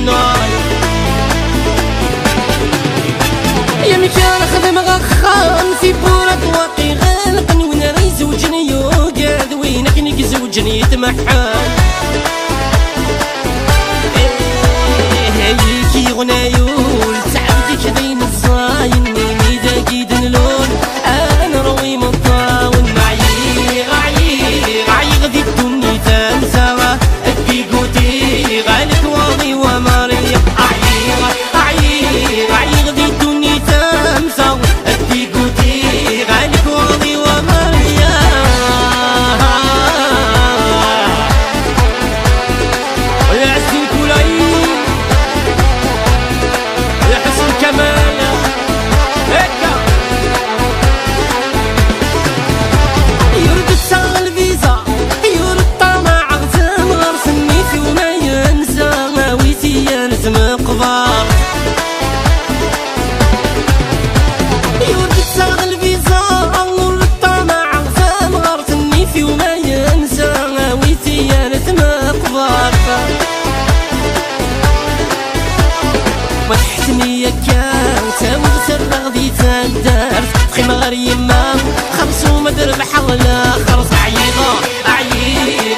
النار يا مكان خدم غخان في بورك واقي غالقن وين راه يزوجني يوقاد وينك نكزوجني يتمحان هيك غنايول تعبدك بين الزاين ميدا قيد اللون انا روي مطاون معي غدي الدنيا تنسى ادي قوتي غالك واضي وماري عي غدي الدنيا تنسى ادي قوتي غالك واضي وماري يا عزيز كولاي يا حسن كمال هكا يرد تسال الفيزا يرد طمع غزام غرسني في وما ينسى ويتي يلزم قبار يرد تسال الفيزا يرد طمع غزام غرسني في وما ينسى ويتي يلزم قبار ما تحتمي كان تمغسل غدي تندار تخيم غير يما خمسو مدر بحر الاخر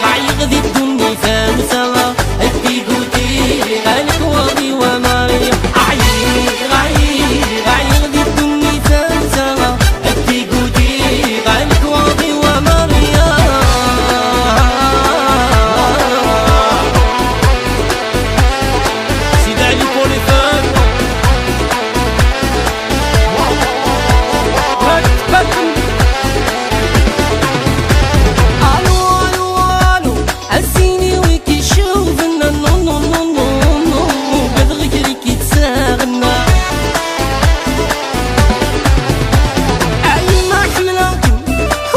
عي غدي الدنيا فانسى ادي قوتي غالك واضي وماري عي غدي الدنيا فانسى ادي قوتي غالك واضي وماري سيد علي بوليفان الو عزيني ويكي شوفنا نو بدغك ليكي تساغنا عي ما حملاكم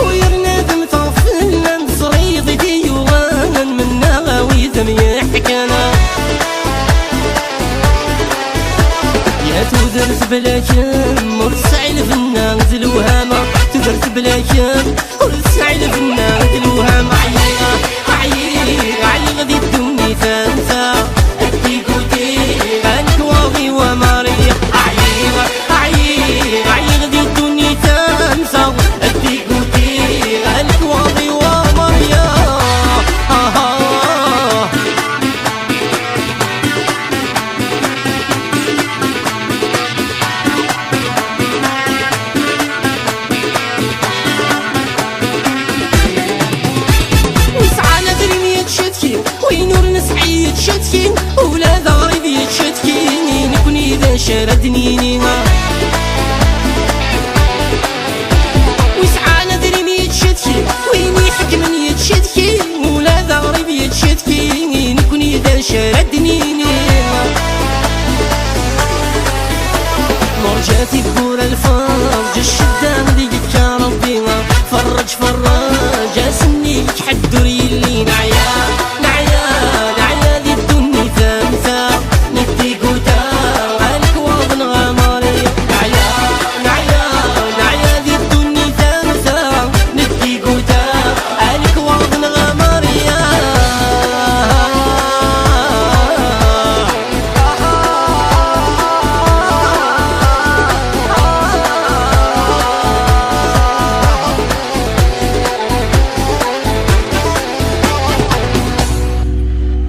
ويرنا دم طفلنا نصريض ديوانا منا غاوي دم يحكانا يا تودرت بلاكم ورسعيل فينا نزل وهاما تودرت بلاكم ورسعيل فينا نزل وهاما عي غدي الدنيا تنسى ادي قوتي غالك واضي وماري عي غدي الدنيا تنسى ادي قوتي غالك واضي وماري وينور نسعي يتشتكي ولا ضارب يتشتكي نكون إذا شردني ويسعى ندري يتشتكي ويني حكم يتشتكي ولا ضارب يتشتكي نكون إذا شردني مرجاتي بقول الفرج الشدة ديك يا ربي فرج